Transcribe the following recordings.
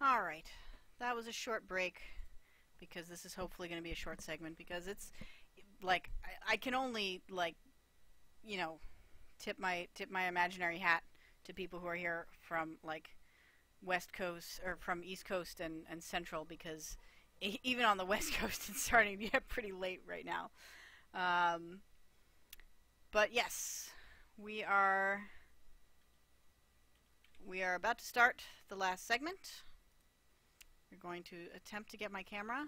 Alright, that was a short break, because this is hopefully going to be a short segment, because it's, like, I can only, like, you know, tip my imaginary hat to people who are here from, like, West Coast, or from East Coast and Central, because even on the West Coast it's starting to get pretty late right now. But yes, we are about to start the last segment. We're going to attempt to get my camera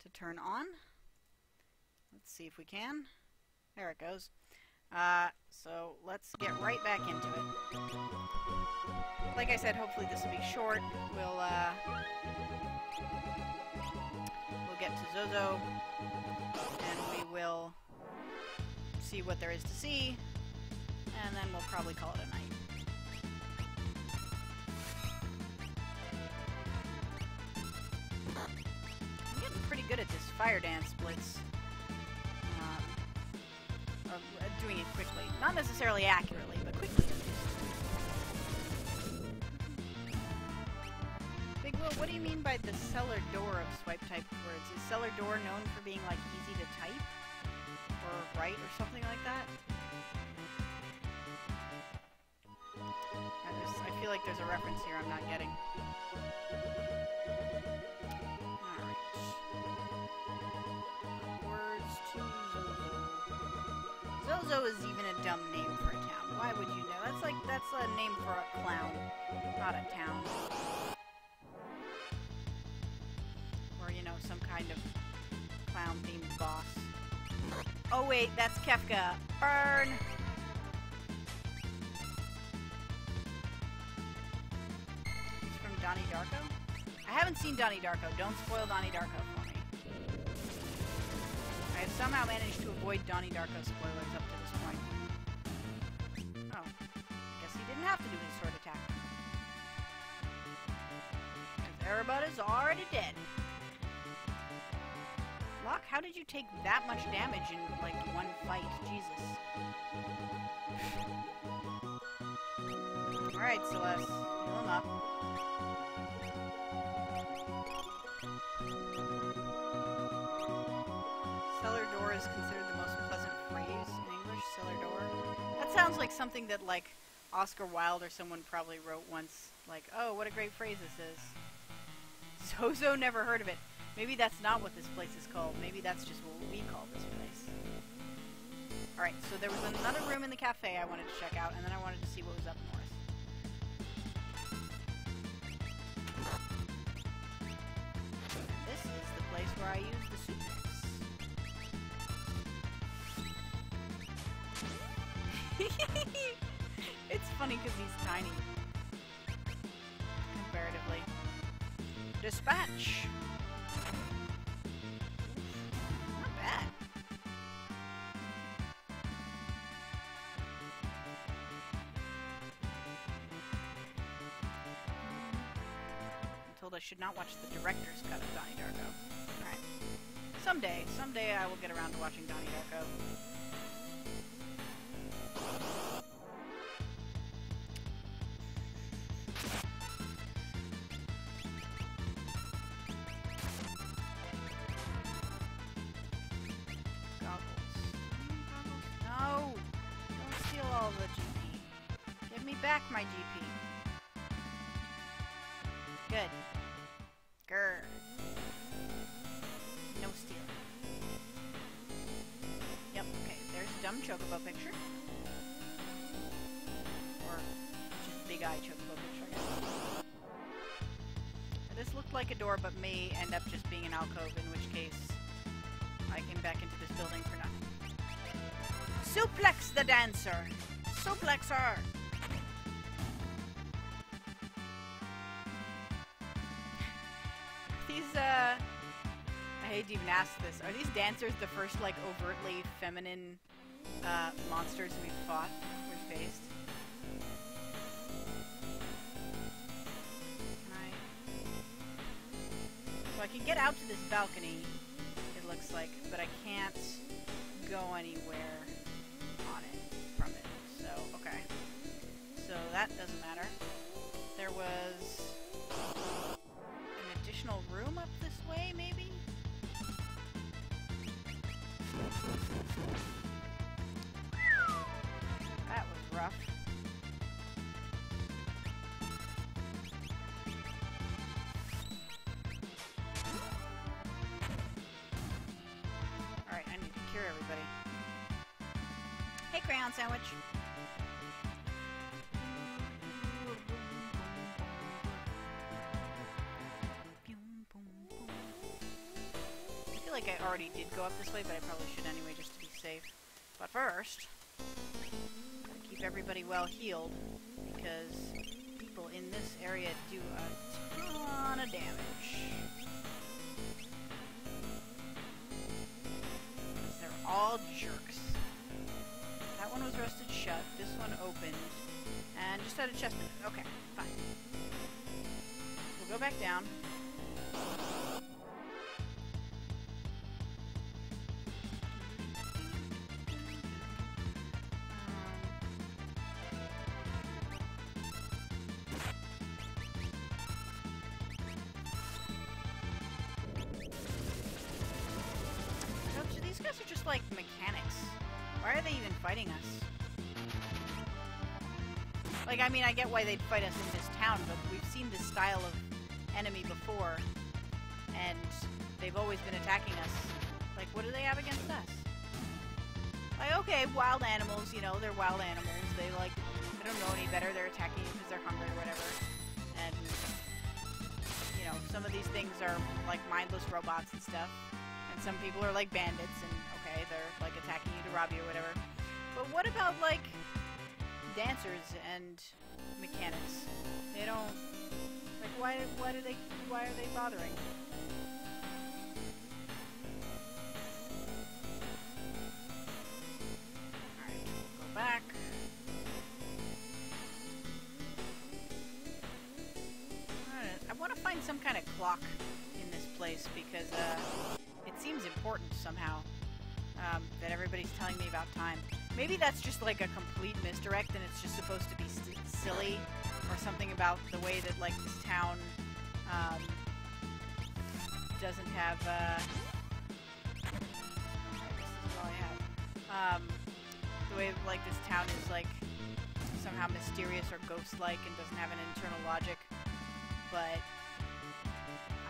to turn on. Let's see if we can. There it goes. So let's get right back into it. Like I said, hopefully this will be short. We'll get to Zozo, and we will see what there is to see, and then we'll probably call it a night. I'm getting pretty good at this fire dance blitz. Doing it quickly. Not necessarily accurately, but quickly. Big Will, what do you mean by the cellar door of swipe-typed words? Is cellar door known for being, like, easy to type? Or write, or something like that? I feel like there's a reference here I'm not getting. Alright. Words to Zozo. Zozo is even a dumb name for a town. Why would you know? That's a name for a clown, not a town. Or, you know, some kind of clown-themed boss. Oh wait, that's Kefka. Burn! It's from Donnie Darko? I haven't seen Donnie Darko. Don't spoil Donnie Darko for me. I have somehow managed to avoid Donnie Darko spoilers up to this point. Oh. I guess he didn't have to do his sword attack. Because Erebus is already dead. Locke, how did you take that much damage in, like, one fight? Jesus. Alright, Celeste. Heal him up. Cellar door is considered the most pleasant phrase in English. Cellar door. That sounds like something that, like, Oscar Wilde or someone probably wrote once. Like, oh, what a great phrase this is. Zozo never heard of it. Maybe that's not what this place is called. Maybe that's just what we call this place. Alright, so there was another room in the cafe I wanted to check out, and then I wanted to see what was up north. And this is the place where I use the suplex. It's funny because he's tiny. Comparatively. Dispatch! Not bad. I'm told I should not watch the director's cut of Donnie Darko. Alright. Someday I will get around to watching Donnie Darko. No! Don't steal all the GP. Give me back my GP. Good. Grr. No stealing. Yep, okay. There's a dumb Chocobo picture. Or just big eye Chocobo picture, I guess. This looked like a door, but may end up just being an alcove, in which case I came back into this building for nothing. Suplex the dancer! Suplex her! These, I hate to even ask this, are these dancers the first, like, overtly feminine, monsters we've faced? So I can get out to this balcony, it looks like, but I can't go anywhere on it, from it. So, okay. So that doesn't matter. There was additional room up this way, maybe? That was rough. Alright, I need to cure everybody. Hey, Crayon Sandwich! I feel like I already did go up this way, but I probably should anyway, just to be safe. But first, gotta keep everybody well healed, because people in this area do a ton of damage. Because they're all jerks. That one was rusted shut, this one opened, and just had a chest in it. Okay, fine. We'll go back down. These guys are just like mechanics. Why are they even fighting us? Like, I mean, I get why they'd fight us in this town, but we've seen this style of enemy before, and they've always been attacking us. Like, what do they have against us? Like, okay, wild animals, you know, they're wild animals. They don't know any better. They're attacking you because they're hungry or whatever. And, you know, some of these things are like mindless robots and stuff. And some people are like bandits, and okay, they're like attacking you to rob you or whatever. But what about like dancers and mechanics? They don't like why are they bothering? Alright, we'll go back. I want to find some kind of clock in this place because it seems important somehow that everybody's telling me about time. Maybe that's just like a complete misdirect and it's just supposed to be silly or something about the way that like this town doesn't have this is all I have. The way like this town is like somehow mysterious or ghost-like and doesn't have an internal logic. But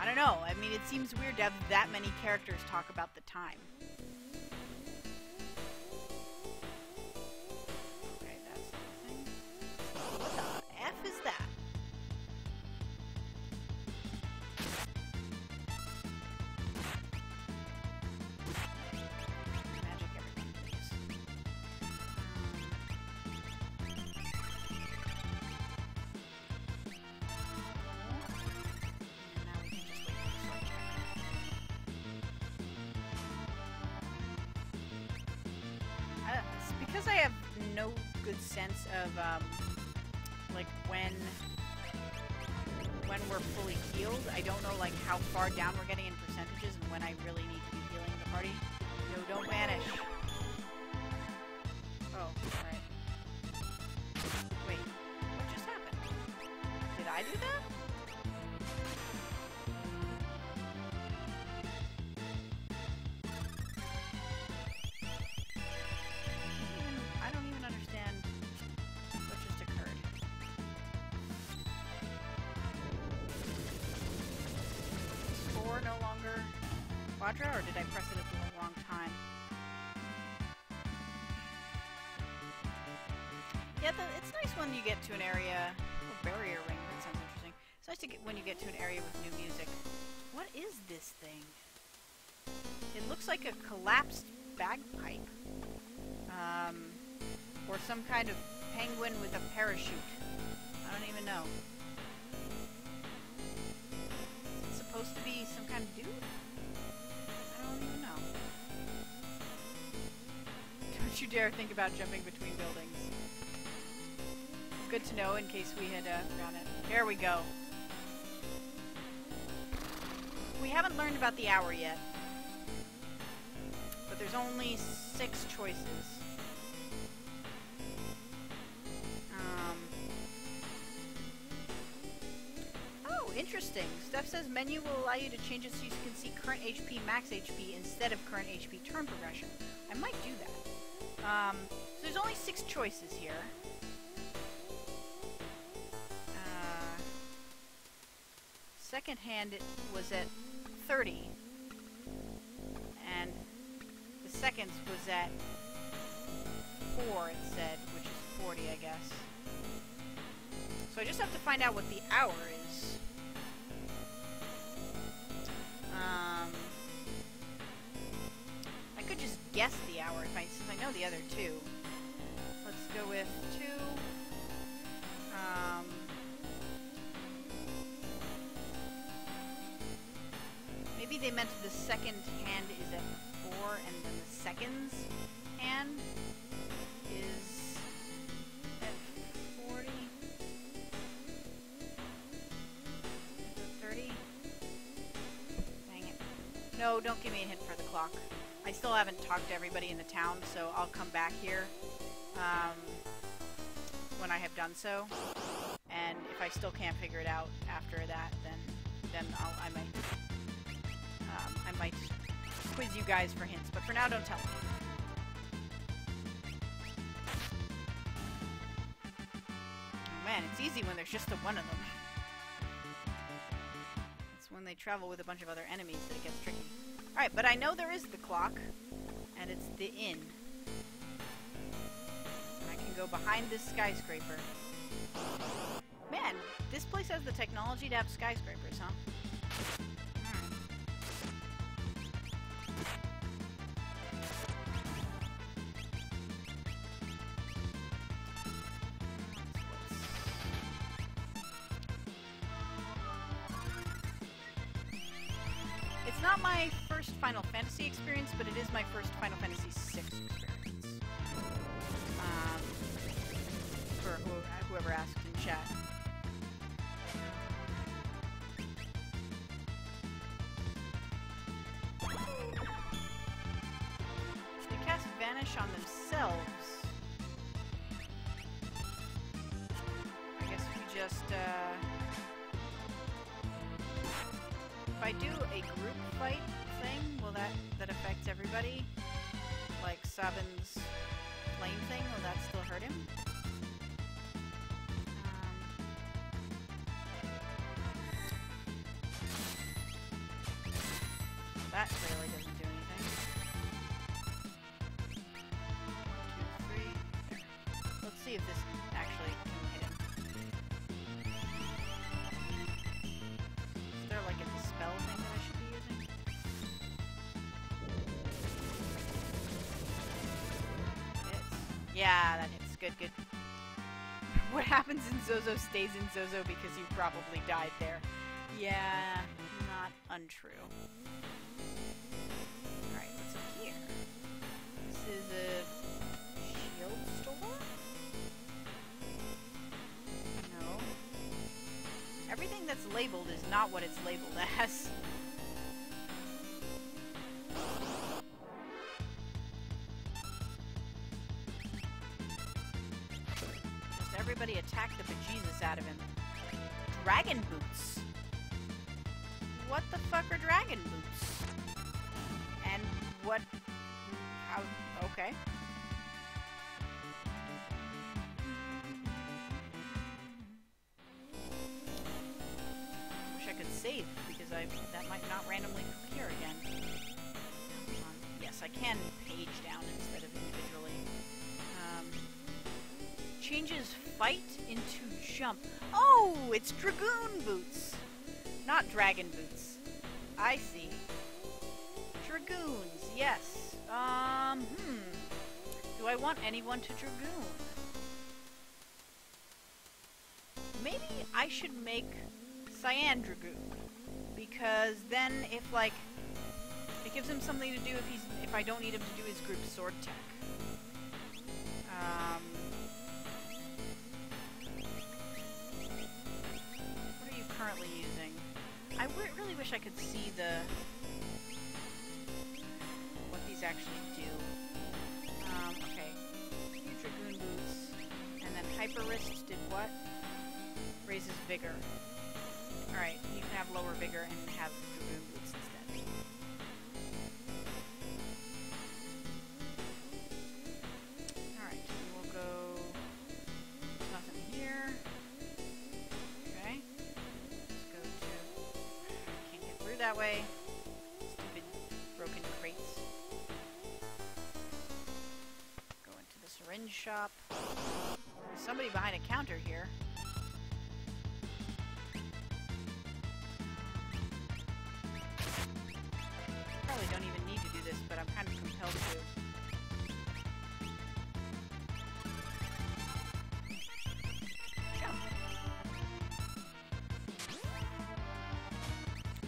I don't know. I mean, it seems weird to have that many characters talk about the time. Okay, that's nothing. What the F is that? Magic everything, please. Because I have no good sense of like when we're fully healed, I don't know like how far down we're getting in percentages and when I really need to be healing the party. No, don't vanish. Oh, alright. Wait, what just happened? Did I do that? I don't even understand what just occurred. Is 4 no longer quadra, or did I press it at the wrong time? Yeah, it's nice when you get to an area... Oh, barrier ring, that sounds interesting. It's nice to get when you get to an area with new music. What is this thing? It looks like a collapsed bagpipe. Or some kind of penguin with a parachute. I don't even know. Is it supposed to be some kind of dude? I don't even know. Don't you dare think about jumping between buildings. Good to know in case we had forgotten it. Here we go. We haven't learned about the hour yet. But there's only 6 choices. interesting. Steph says menu will allow you to change it so you can see current HP, max HP instead of current HP turn progression. I might do that. So there's only 6 choices here. Second hand was at 30. And the seconds was at 4, it said, which is 40, I guess. So I just have to find out what the hour is. I could just guess the hour since I know the other 2. Let's go with 2. Maybe they meant the second hand is at 4, and then the seconds hand is at 40. 30. Dang it. No, don't give me a hint for the clock. I still haven't talked to everybody in the town, so I'll come back here when I have done so. And if I still can't figure it out after that, then I might quiz you guys for hints. But for now, don't tell me. Oh man, it's easy when there's just the one of them. It's when they travel with a bunch of other enemies that it gets tricky. Alright, but I know there is the clock, and it's the inn. And I can go behind this skyscraper. Man, this place has the technology to have skyscrapers, huh? It's not my first Final Fantasy experience, but it is my first Final Fantasy VI experience. For whoever asked in chat. They cast Vanish on themselves. I guess we just, if I do a group fight thing, will that affects everybody? Like Sabin's flame thing, will that still hurt him? That clearly doesn't do anything. 1, 2, 3. There. Let's see if this actually can hit him. Is there like a dispel thing that I should be using? Hits. Yeah, that hits. Good, good. What happens in Zozo stays in Zozo because you probably died there. Yeah, not untrue. Alright, what's up here? This is a shield store? No. Everything that's labeled is not what it's labeled as. Just everybody attack the bejesus out of him. Dragon boots. What the fuck are dragon boots? And what... how... okay. Wish I could save, because that might not randomly appear again. Yes, I can page down instead of individually. Changes fight into jump. Oh, it's dragoon boots! Not dragon boots. I see. Dragoons, yes. Do I want anyone to dragoon? Maybe I should make Cyan dragoon. Because then if, like, it gives him something to do if I don't need him to do his group sword tech. What are you currently using? I really wish I could see what these actually do. Okay. Dragoon boots. And then Hyper Wrist did what? Raises vigor. Alright, you can have lower vigor and have dragoon boots instead. Alright, we'll go... There's nothing here. Okay. Let's go to... Can't get through that way. Stupid broken crates. Go into the syringe shop. There's somebody behind a counter here. Probably don't even need to do this, but I'm kind of compelled to.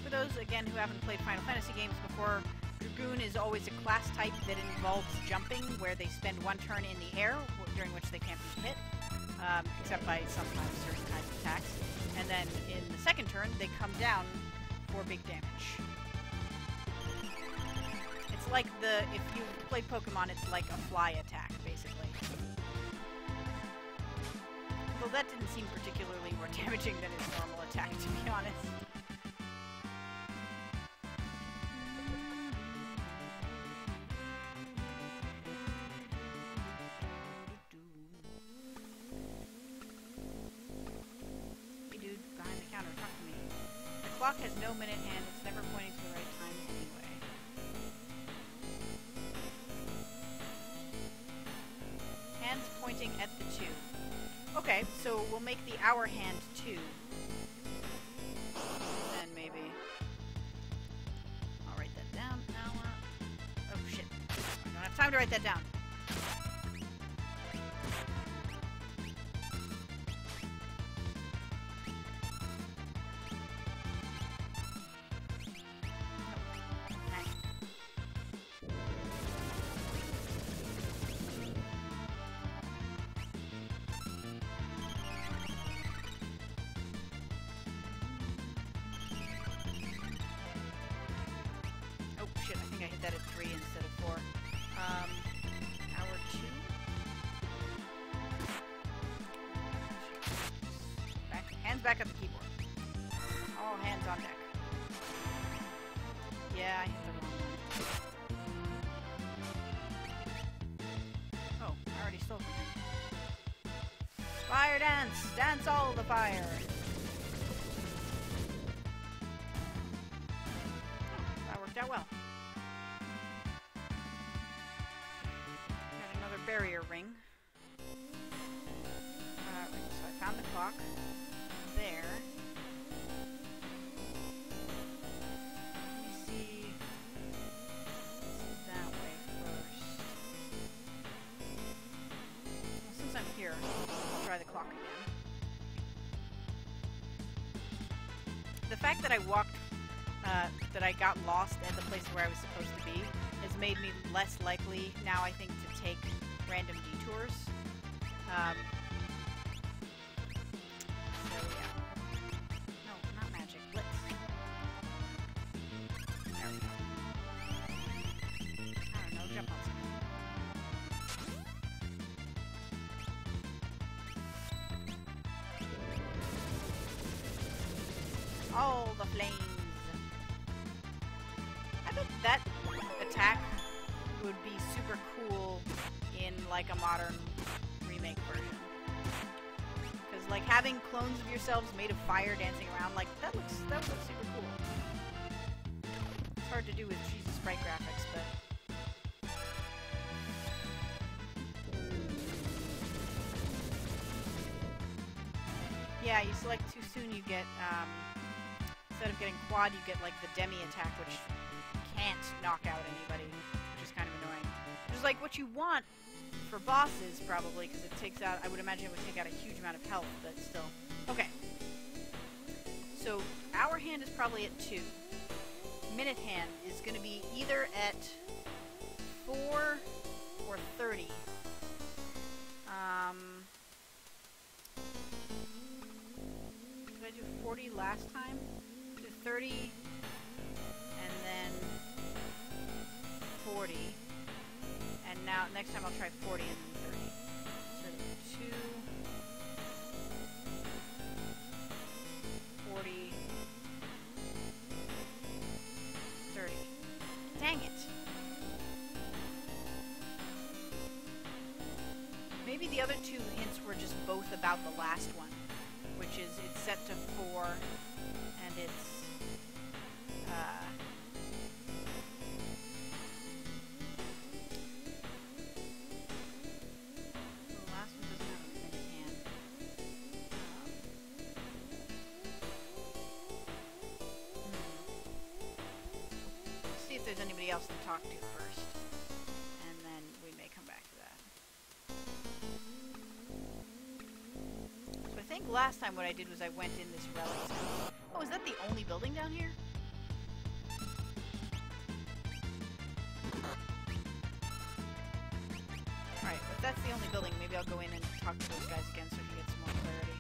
For those, again, who haven't played Final Fantasy games before, Dragoon is always a class type that involves jumping, where they spend one turn in the air, during which they can't be hit, except by sometimes certain kinds of attacks. And then in the second turn, they come down for big damage. It's like if you play Pokemon, it's like a fly attack, basically. Though that didn't seem particularly more damaging than its normal attack, to be honest. Hey dude, behind the counter, talk to me. The clock has no minute hand, it's never pointing to the right time anyway. Hands pointing at the 2. Okay, so we'll make the hour hand 2. Then maybe... I'll write that down. Hour... Oh shit. I don't have time to write that down. Shit, I think I hit that at 3 instead of 4. Hour 2. Hands back at the keyboard. All hands on deck. Yeah, I hit the wrong one. Oh, I already stole something. Fire dance! Dance all the fire! Oh, that worked out well. Barrier ring. Right, so I found the clock. There. Let me see. This is that way first. Well, since I'm here, I'll try the clock again. The fact that I walked, that I got lost at the place where I was supposed to be has made me less likely now, I think, to take random detours. So yeah. No, not magic. Blitz. There we go. I don't know, jump on something. All the flames. I bet that attack would be super cool in like a modern remake version. Because like having clones of yourselves made of fire dancing around, like that would look super cool. It's hard to do with cheesy sprite graphics, but yeah, you select too soon, you get instead of getting quad, you get like the demi attack, which can't knock out anybody, which is kind of annoying. Which is like what you want for bosses, probably, because it takes out, I would imagine it would take out a huge amount of health, but still. Okay. So, hour hand is probably at 2. Minute hand is going to be either at 4 or 30. Did I do 40 last time? Do 30, and then 40. And now, next time I'll try 40 and then 30. So, 2, 40, about the last one, which is it's set to 4, and it's the last one doesn't have a minute hand. Let's see if there's anybody else to talk to first, and then we may come back to that. So I think last time what I did was I went in this relic's house. Oh, is that the only building down here? Alright, if that's the only building, maybe I'll go in and talk to those guys again so we can get some more clarity.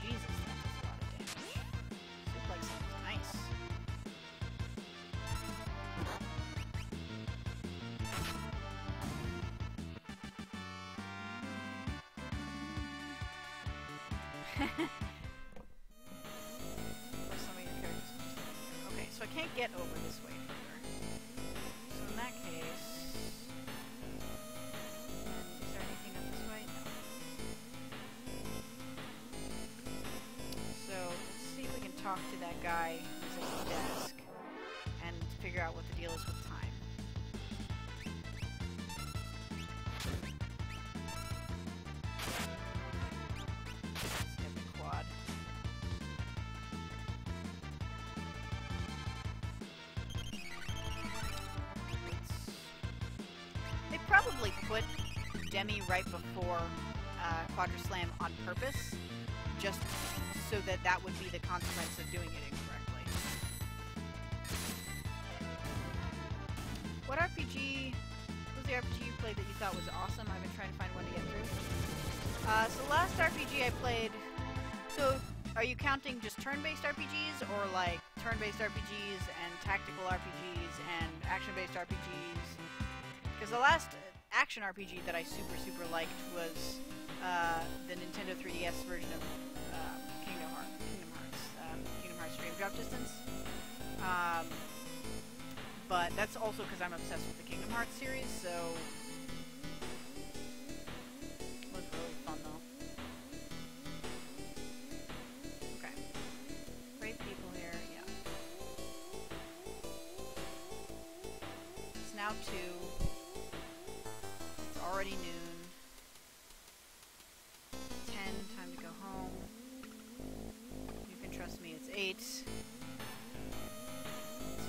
Jesus, that does a lot of damage. Suplex is nice. Some of your characters. Okay, so I can't get over this way further. So in that case, is there anything up this way? No. So let's see if we can talk to that guy who's at the desk and figure out what the deal is with time. Let's get the quad. They probably put Demi right before Quadra Slam on purpose, just so that that would be the consequence of doing it incorrectly. What RPG was the RPG you played that you thought was awesome? I've been trying to find one to get through. So the last RPG I played, so are you counting just turn-based RPGs, or like turn-based RPGs and tactical RPGs and action-based RPGs? Because the last action RPG that I super liked was the Nintendo 3DS version of Kingdom Hearts Dream Drop Distance. But that's also because I'm obsessed with the Kingdom Hearts series, so it was really fun though. Okay. Great people here, yeah. It's now 2. It's already noon. 10, time to go home. You can trust me, it's 8. It's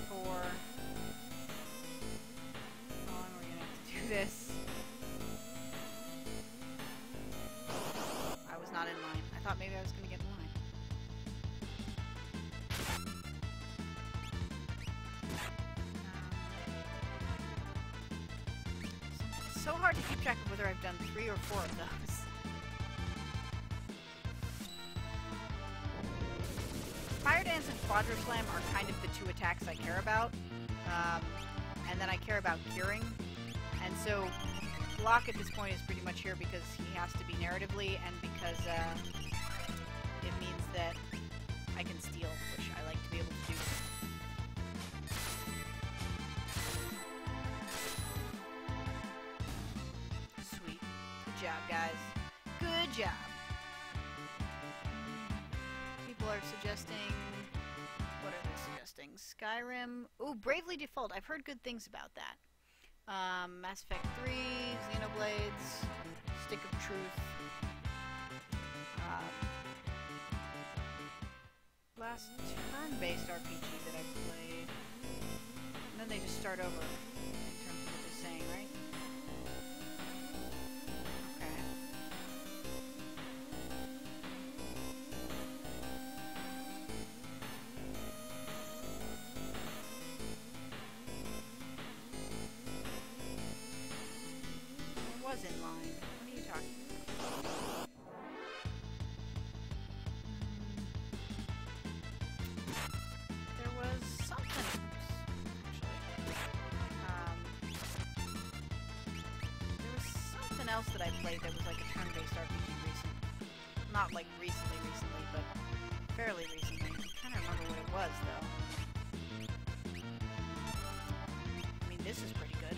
4. How long are we gonna have to do this? I was not in line. I thought maybe I was gonna get in line. It's so hard to keep track of whether I've done 3 or 4 of those. Fire Dance and Quadra Slam are kind of the 2 attacks I care about. And then I care about curing. And so block at this point is pretty much here because he has to be narratively, and because it means that I can steal, which I like to be able to do. Sweet. Good job, guys. Good job. People are suggesting... What are they suggesting? Skyrim. Ooh, Bravely Default. I've heard good things about that. Mass Effect 3, Xenoblades, Stick of Truth. Last turn-based RPG that I played. And then they just start over in terms of what they're saying, right? Okay. Was in line. What are you talking about? There was something, actually. There was something else that I played that was like a turn-based RPG recently. Not like recently, but fairly recently. I'm trying to remember what it was, though. I mean, this is pretty good.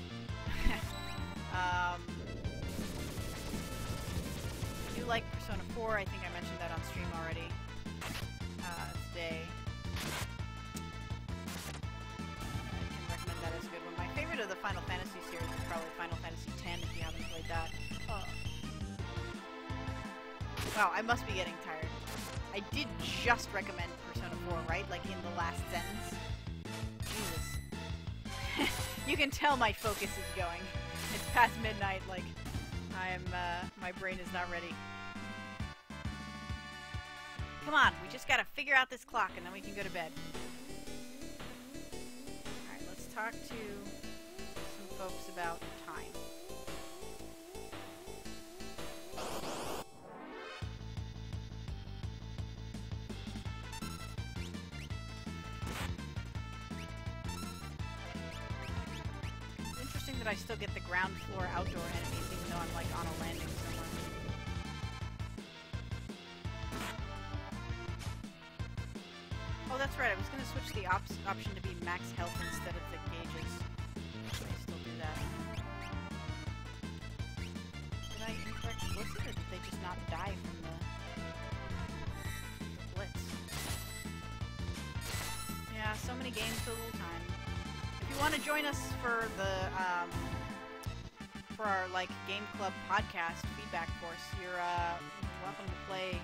do like Persona 4. I think I mentioned that on stream already today. I can recommend that as a good one. My favorite of the Final Fantasy series is probably Final Fantasy X, if you haven't played that. Wow, I must be getting tired. I did just recommend Persona 4, right? Like in the last sentence. Jesus. You can tell my focus is going. It's past midnight, like, my brain is not ready. Come on, we just gotta figure out this clock and then we can go to bed. Alright, let's talk to some folks about time. It's interesting that I still get the ground floor outdoor enemies even though I'm like on a landing somewhere. Oh, that's right. I was going to switch the option to be max health instead of the gauges. Should I still do that? Did I incorrectly blitz it, or did they just not die from the blitz? Yeah, so many games, so little time. If you want to join us for the for our like Game Club podcast feedback course, you're welcome to play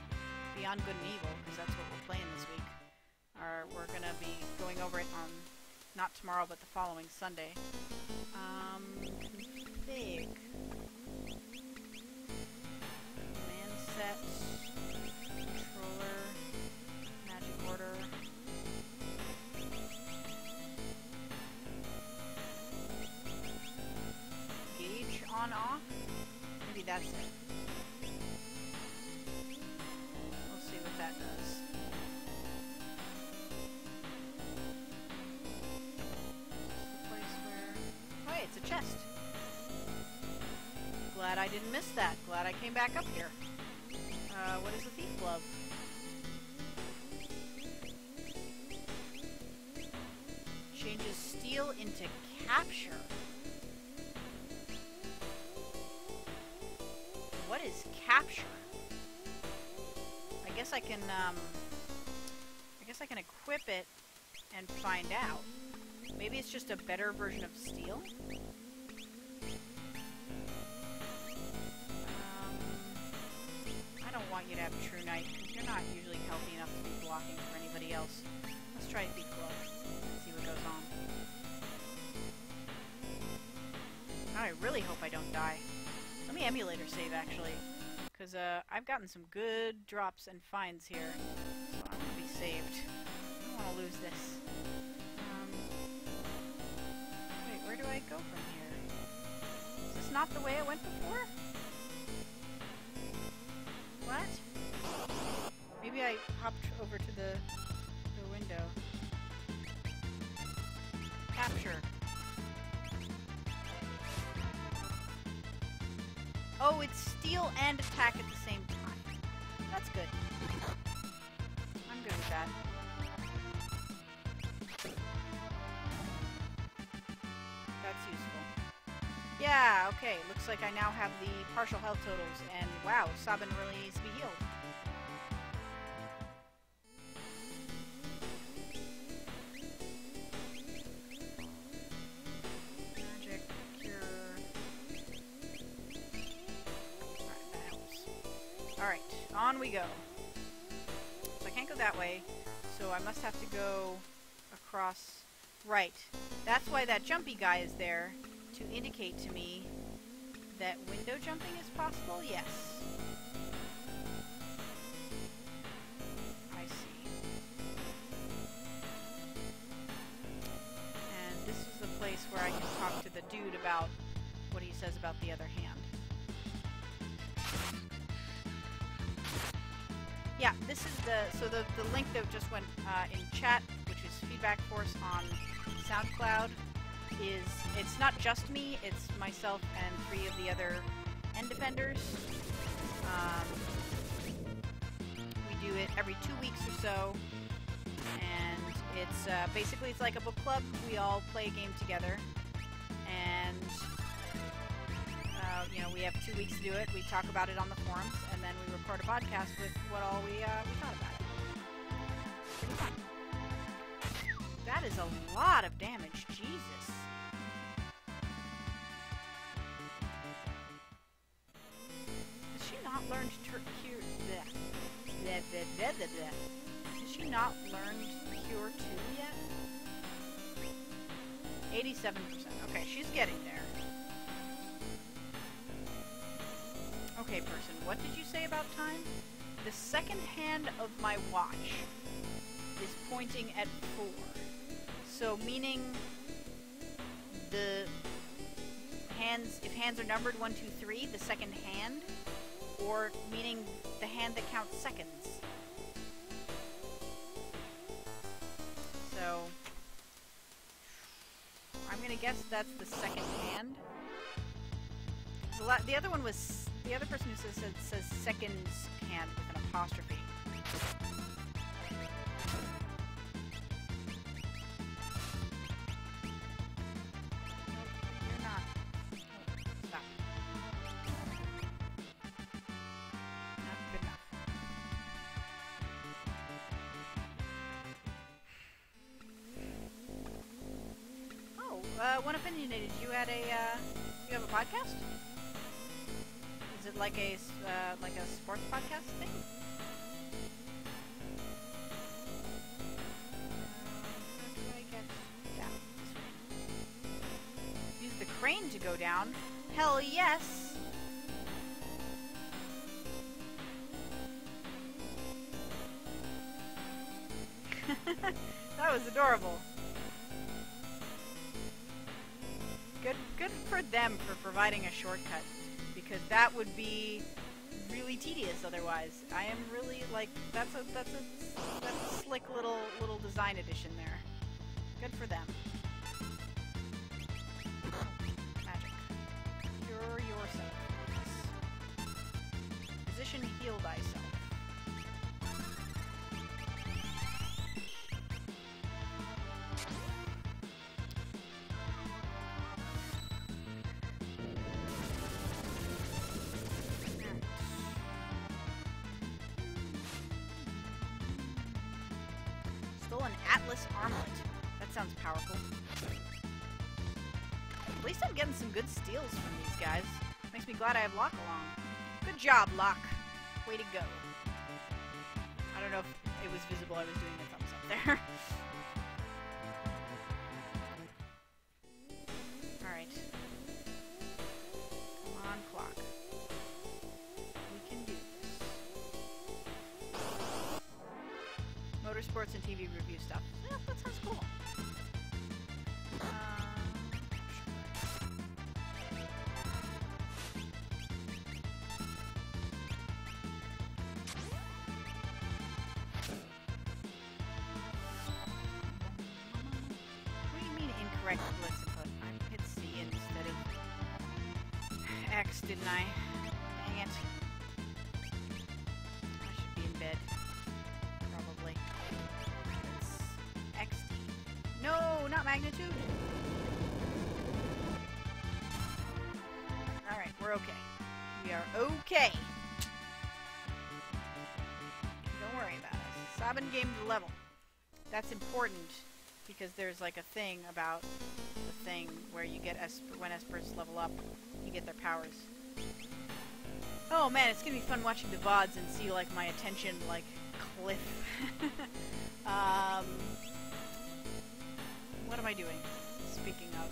Beyond Good and Evil, because that's what we're playing this week. We're gonna be going over it on not tomorrow, but the following Sunday. Config. Command set. Controller. Magic order. Gauge on off. Maybe that's it. We'll see what that does. It's a chest. Glad I didn't miss that. Glad I came back up here. What is a thief glove? Changes steel into capture. What is capture? I guess I can equip it and find out. Maybe it's just a better version of steel? I don't want you to have True Knight. You're not usually healthy enough to be blocking for anybody else. Let's try Thief Glove and see what goes on. I really hope I don't die. Let me emulator save, actually. Because I've gotten some good drops and finds here. So I'm going to be saved. I don't want to lose this. Where do I go from here? Is this not the way I went before? What? Maybe I hopped over to the window. Capture. Oh, it's steal and attack at the same time. That's good. I'm good with that. That's useful. Yeah, okay. Looks like I now have the partial health totals, and wow, Sabin really needs to be healed. Magic, cure. Alright, that helps. Alright, on we go. So I can't go that way, so I must have to go across. Right. That's why that jumpy guy is there, to indicate to me that window jumping is possible? Yes. I see. And this is the place where I can talk to the dude about what he says about the other hand. Yeah, this is the link that just went in chat, which is feedback force on SoundCloud, it's not just me, it's myself and 3 of the other end defenders. We do it every 2 weeks or so, and it's basically it's like a book club. We all play a game together, and You know, we have 2 weeks to do it. We talk about it on the forums, and then we record a podcast with what all we thought about it. Pretty fun. That is a lot of damage. Jesus. Has she not learned cure? Has she not learned cure 2 yet? 87%. Okay, she's getting there. Okay, person, what did you say about time? The second hand of my watch is pointing at 4. So, meaning the hands, if hands are numbered 1, 2, 3, the second hand, or meaning the hand that counts seconds. So, I'm gonna guess that's the second hand. The other one was, the other person who says seconds hand with an apostrophe. You're not. Stop. Not good enough. Oh, One Opinionated, you had a, you have a podcast? Is it like a sports podcast thing? How do I get down this way? Use the crane to go down? Hell yes! That was adorable. Good for them for providing a shortcut, because that would be really tedious otherwise. I am really like, that's a slick little design addition there. Good for them. Magic. Cure yourself. Yes. Position heal thyself. An Atlas armlet. That sounds powerful. At least I'm getting some good steals from these guys. Makes me glad I have Locke along. Good job, Locke. Way to go. I don't know if it was visible I was doing the thumbs up there. Alright. Come on, clock. We can do this. Motorsports and TV review stuff. Yeah, that sounds cool. What do you mean incorrect blitz input? I hit C instead of X, didn't I? Dang it. I should be in bed. Probably. It's XD. No, not magnitude. Alright, we're okay. We are okay. Don't worry about us. Sabin gamed the level. That's important because there's like a thing about the thing where you get when Espers level up, you get their powers. Oh man, it's gonna be fun watching the VODs and see like my attention like cliff. What am I doing? Speaking of,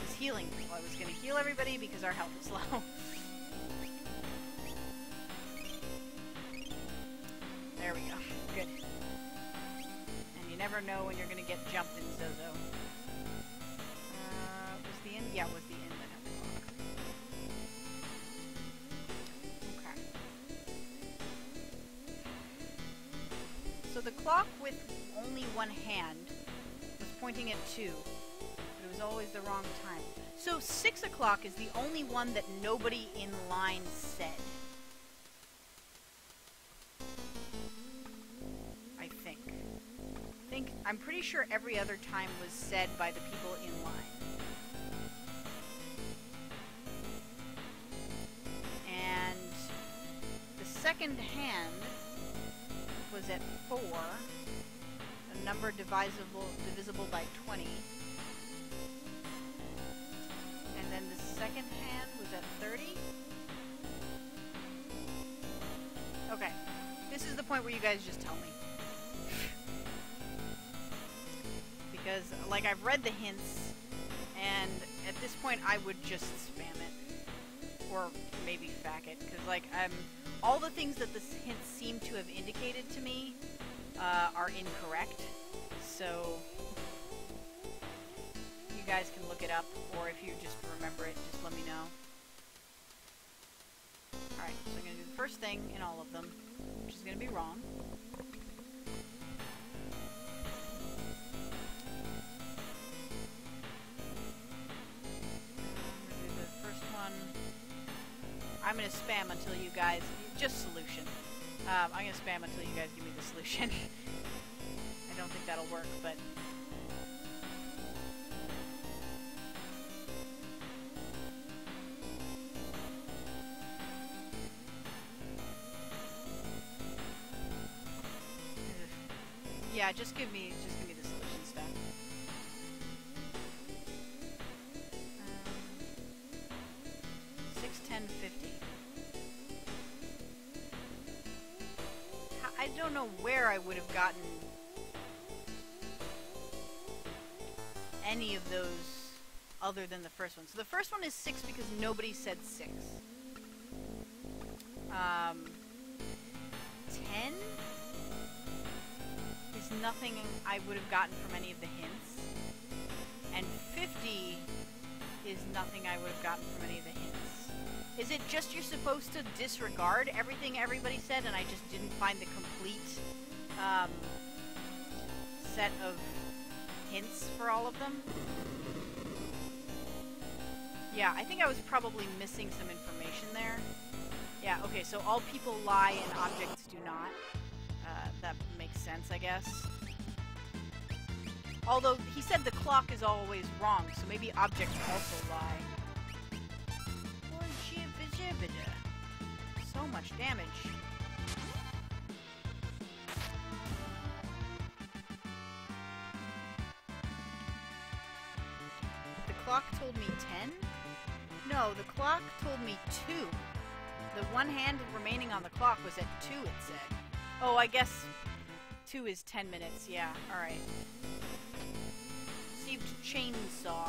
it's healing. Well, I was gonna heal everybody because our health is low. There we go. Good. And you never know when you're gonna get jumped in Zozo. Was the end? Yeah, it was the end that had the clock. Okay. So the clock with only one hand was pointing at 2, but it was always the wrong time. So 6 o'clock is the only one that nobody in line said. I'm pretty sure every other time was said by the people in line. second hand was at 4, a number divisible by 20. And then the second hand was at 30. Okay, this is the point where you guys just tell me. Because, like, I've read the hints, and at this point I would just spam it. Or maybe fact it, because, like, all the things that the hints seem to have indicated to me are incorrect. So, you guys can look it up, or if you just remember it, just let me know. Alright, so I'm going to do the first thing in all of them, which is going to be wrong. I'm going to spam until you guys... Just solution. I'm going to spam until you guys give me the solution. I don't think that'll work, but... Yeah, just give me the solution stuff. 6, 10, 50. I don't know where I would have gotten any of those other than the first one. So the first one is 6 because nobody said 6. 10 is nothing I would have gotten from any of the hints. And 50 is nothing I would have gotten from any of the hints. Is it just you're supposed to disregard everything everybody said and I just didn't find the complete set of hints for all of them? Yeah, I think I was probably missing some information there. Yeah, okay, so all people lie and objects do not. That makes sense, I guess. Although, he said the clock is always wrong, so maybe objects also lie. So much damage. The clock told me 10? No, the clock told me 2. The one hand remaining on the clock was at 2, it said. Oh, I guess 2 is 10 minutes, yeah, alright. Received chainsaw.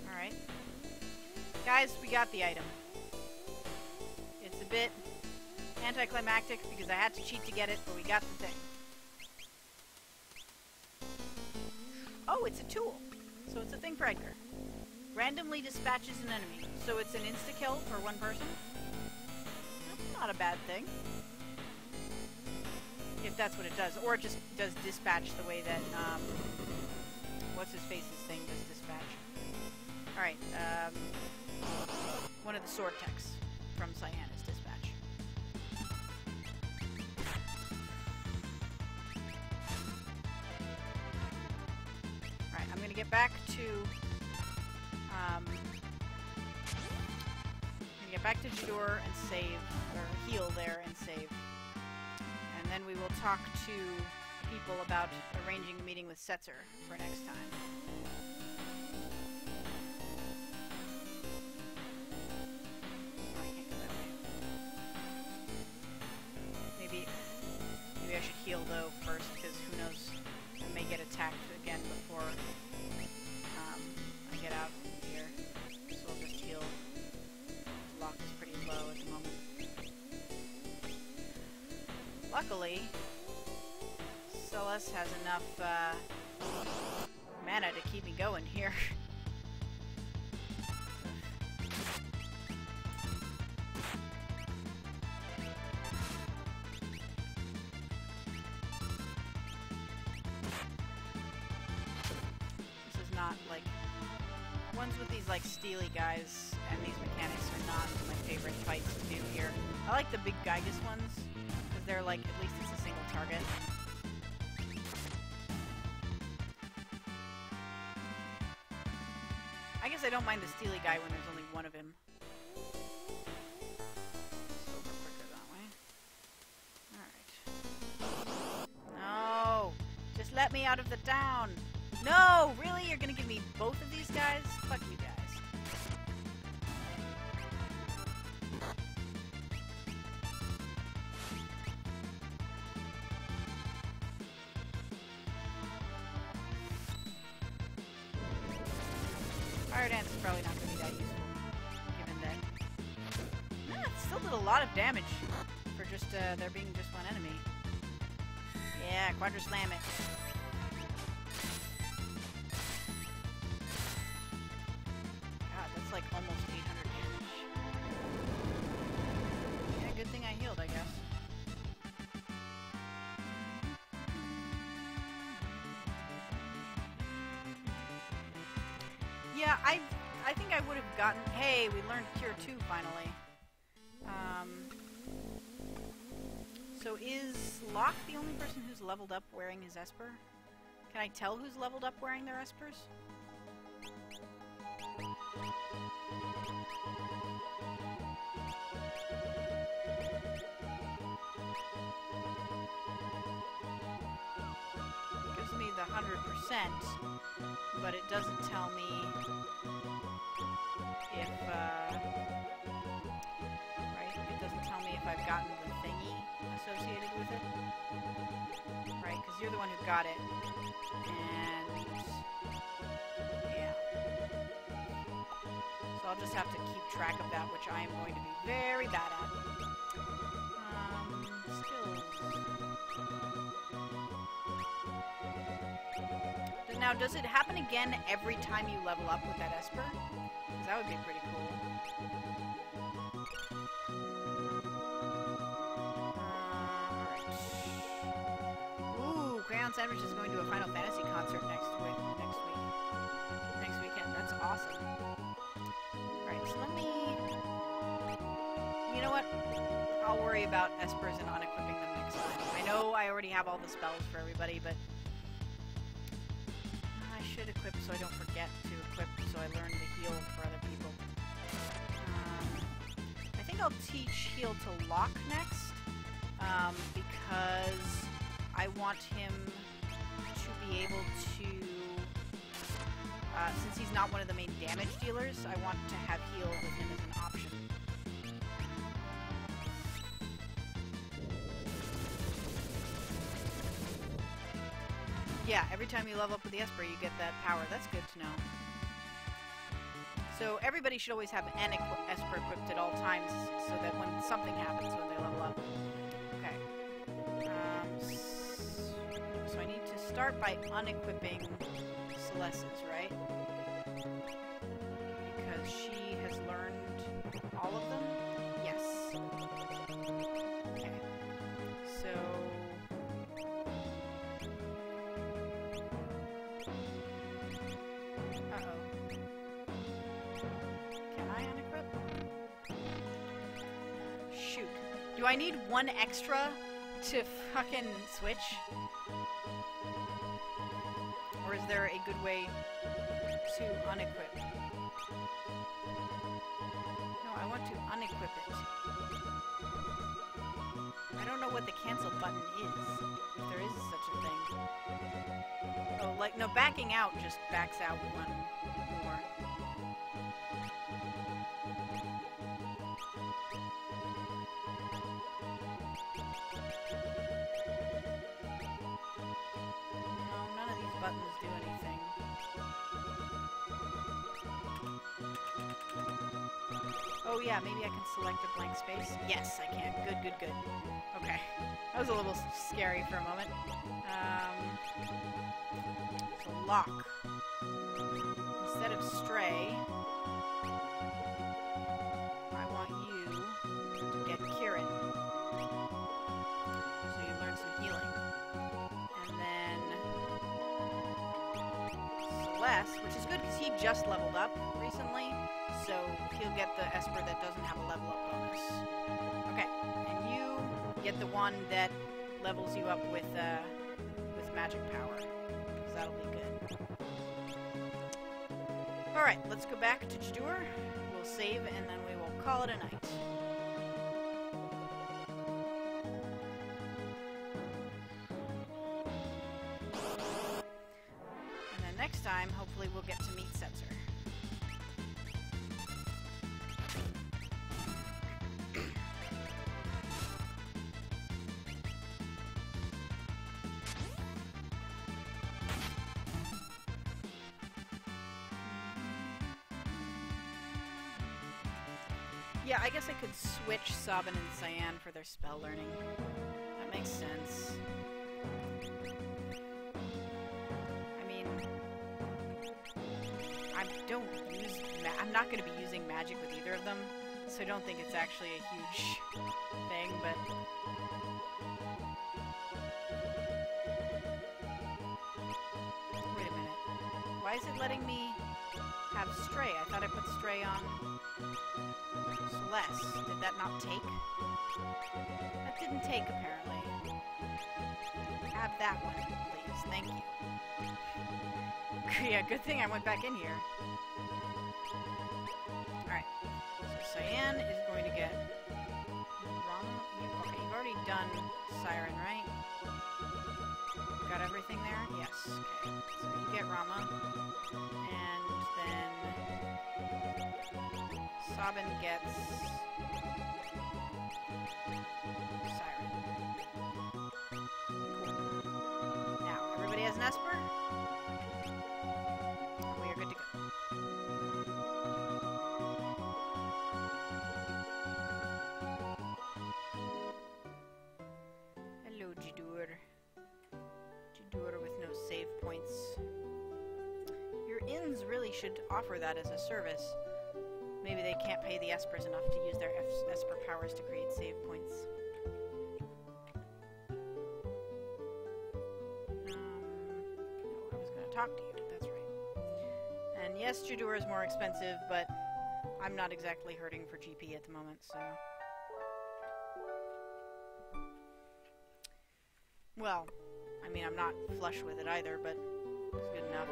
Alright. Guys, we got the item. It's a bit anticlimactic because I had to cheat to get it, but we got the thing. Oh, it's a tool. So it's a thing for Edgar. Randomly dispatches an enemy. So it's an insta-kill for one person? That's not a bad thing. If that's what it does. Or it just does dispatch the way that, what's-his-face's thing does dispatch. Alright, one of the sword techs from Cyan's dispatch. Alright, I'm gonna get back to, Jador and save, or heal there and save. And then we will talk to people about arranging a meeting with Setzer for next time. Oh, I can't go that way. Maybe I should heal though first, because who knows, I may get attacked again before I get out here. So I'll just heal. Lock is pretty low at the moment. Luckily, Celeste has enough mana to keep me going here. This is not like... Ones with these like steely guys and these mechanics are not my favorite fights to do here. I like the big Gygus ones, because they're like, at least it's a single target. I guess guess I don't mind the steely guy when there's only one of him. Over quicker that way. Alright. No! Just let me out of the town! No! Really? You're gonna give me both of these guys? Fuck you guys. Fire dance is probably not going to be that useful, given that it still did a lot of damage for just there being just one enemy. Yeah, quadra slam it. God, that's like almost 800 damage. Yeah, good thing I healed, I guess. Yeah, I think I would have gotten... Hey, we learned Cure 2 finally. So is Locke the only person who's leveled up wearing his Esper? Can I tell who's leveled up wearing their Espers? It gives me the 100%, but it doesn't tell me if, right? It doesn't tell me if I've gotten the thingy associated with it. Right? Because you're the one who got it. And, yeah. So I'll just have to keep track of that, which I am going to be very bad at. Skills. Now, does it happen again every time you level up with that Esper? Because that would be pretty cool. Ooh, Crayon Sandwich is going to a Final Fantasy concert next weekend. That's awesome. Alright, so let me... You know what? I'll worry about Espers and unequipping them next time. I know I already have all the spells for everybody, but... I should equip so I don't forget to equip so I learn the heal for other people. I think I'll teach heal to Locke next, because I want him to be able to, since he's not one of the main damage dealers, I want to have heal with him as an option. Yeah, every time you level up with the Esper, you get that power. That's good to know. So everybody should always have an Esper equipped at all times, so that when something happens when they level up. Okay. So I need to start by unequipping Celeste's, right? Because she has learned all of them? Yes. Okay. So... Do I need one extra to fucking switch? Or is there a good way to unequip? No, I want to unequip it. I don't know what the cancel button is, if there is such a thing. Oh, like, no, backing out just backs out one more. Buttons do anything. Oh yeah, maybe I can select a blank space. Yes, I can. Good, good, good. Okay. That was a little scary for a moment. So Locke. Instead of Stray, I want you to get Kieran. So you learn some healing. And then Celeste, which is good because he just leveled up recently, so he'll get the Esper that doesn't have a level up bonus. Okay, and you get the one that levels you up with magic power, because that'll be good. Alright, let's go back to Jadur. We'll save and then we will call it a night. And then next time, hopefully we'll get to meet Setzer. Yeah, I guess I could switch Sabin and Cyan for their spell learning. That makes sense. I mean, I'm not going to be using magic with either of them, so I don't think it's actually a huge thing, but... Wait a minute. Why is it letting me have Stray? I thought I put Stray on... Celeste. Did that not take? That didn't take, apparently. Have that one, please. Thank you. Yeah, good thing I went back in here. Alright. So Cyan is going to get... Rama? Okay, you've already done Siren, right? Got everything there? Yes. Okay. So you get Rama. And then... Sabin gets... Siren. Cool. Now, everybody has an Esper? We are good to go. Hello, Jadur. Jadur with no save points. Your inns really should offer that as a service. Maybe they can't pay the Espers enough to use their Esper powers to create save points. No, I was going to talk to you. That's right. And yes, Jadur is more expensive, but I'm not exactly hurting for GP at the moment, so... Well, I mean, I'm not flush with it either, but it's good enough.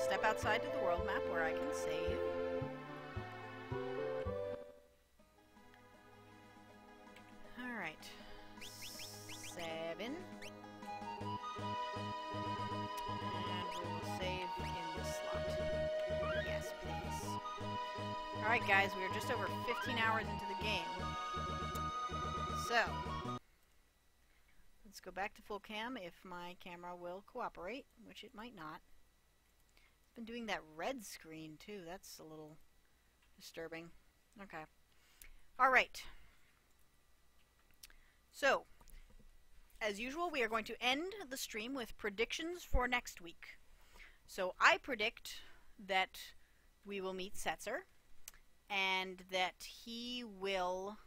Step outside to the world map where I can save. Alright. 7. And we will save in this slot. Yes, please. Alright guys, we are just over 15 hours into the game. So, let's go back to full cam if my camera will cooperate, which it might not. Been doing that red screen too. That's a little disturbing. Okay. Alright. So, as usual, we are going to end the stream with predictions for next week. So, I predict that we will meet Setzer, and that he will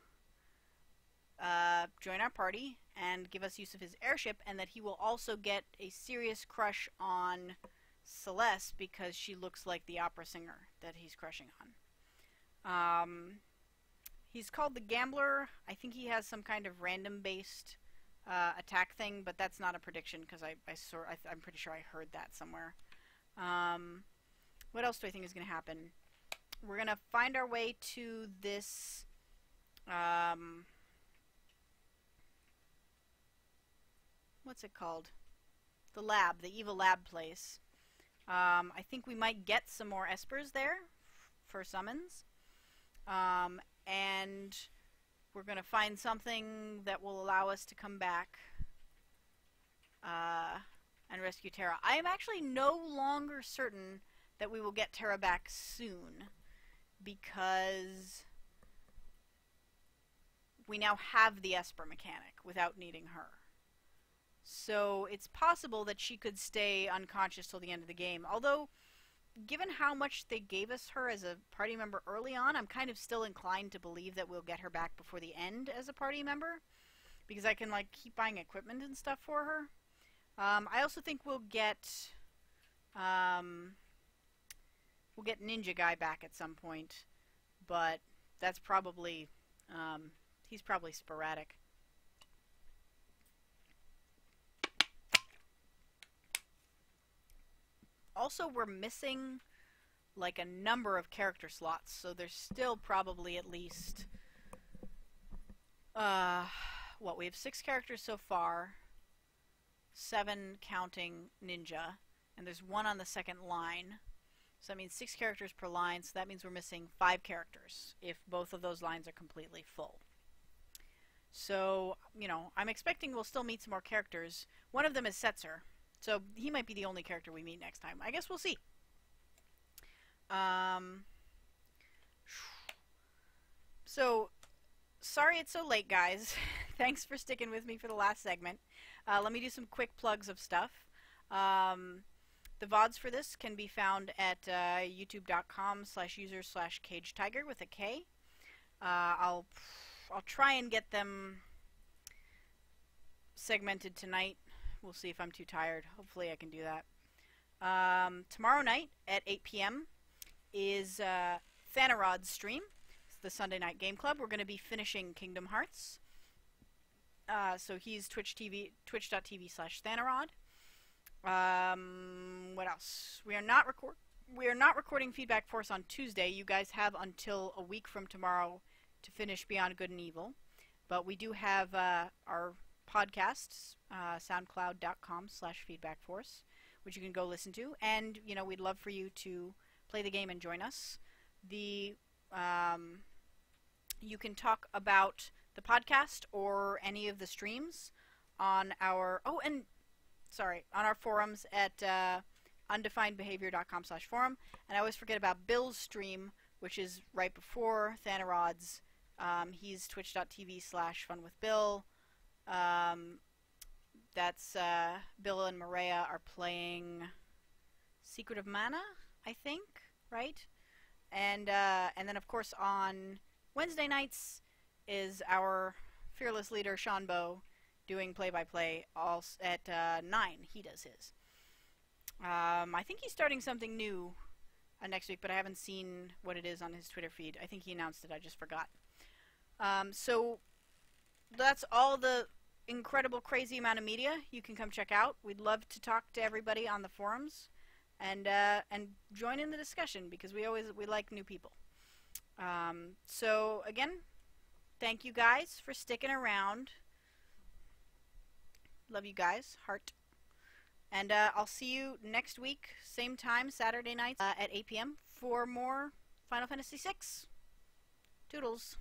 join our party and give us use of his airship, and that he will also get a serious crush on Celeste because she looks like the opera singer that he's crushing on. He's called the Gambler. I think he has some kind of random-based attack thing, but that's not a prediction because I'm pretty sure I heard that somewhere. What else do I think is going to happen? We're going to find our way to this... what's it called? The lab, the evil lab place. I think we might get some more Espers there for summons. And we're going to find something that will allow us to come back and rescue Terra. I am actually no longer certain that we will get Terra back soon, because we now have the Esper mechanic without needing her. So it's possible that she could stay unconscious till the end of the game. Although, given how much they gave us her as a party member early on, I'm kind of still inclined to believe that we'll get her back before the end as a party member, because I can like keep buying equipment and stuff for her. I also think we'll get Ninja Guy back at some point, but that's probably he's probably sporadic. Also, we're missing like a number of character slots, so there's still probably at least what, we have 6 characters so far, 7 counting Ninja, and there's 1 on the second line. So that means 6 characters per line, so that means we're missing 5 characters if both of those lines are completely full. So, you know, I'm expecting we'll still meet some more characters. One of them is Setzer, so he might be the only character we meet next time. I guess we'll see. So, sorry it's so late, guys. Thanks for sticking with me for the last segment. Let me do some quick plugs of stuff. The VODs for this can be found at youtube.com/user/Kagedtiger with a K. I'll try and get them segmented tonight. We'll see if I'm too tired. Hopefully I can do that. Tomorrow night at 8 p.m. is Thanarod's stream. It's the Sunday Night Game Club. We're going to be finishing Kingdom Hearts. So he's twitch.tv/Thanarod. What else? We are not recording Feedback Force on Tuesday. You guys have until a week from tomorrow to finish Beyond Good and Evil. But we do have our podcasts, soundcloud.com/feedbackforce, which you can go listen to. And, you know, we'd love for you to play the game and join us. You can talk about the podcast or any of the streams on our on our forums at undefinedbehavior.com/forum. And I always forget about Bill's stream, which is right before Thanarod's. He's twitch.tv/funwithbill. That's Bill and Maria are playing Secret of Mana, I think, right? And then of course on Wednesday nights is our fearless leader Sean Bow doing play-by-play all at 9. He does his. I think he's starting something new next week, but I haven't seen what it is on his Twitter feed. I think he announced it. I just forgot. So that's all the incredible, crazy amount of media you can come check out. We'd love to talk to everybody on the forums and join in the discussion because we like new people. So again, thank you guys for sticking around. Love you guys. Heart. And I'll see you next week, same time, Saturday nights at 8 p.m. for more Final Fantasy VI. Toodles.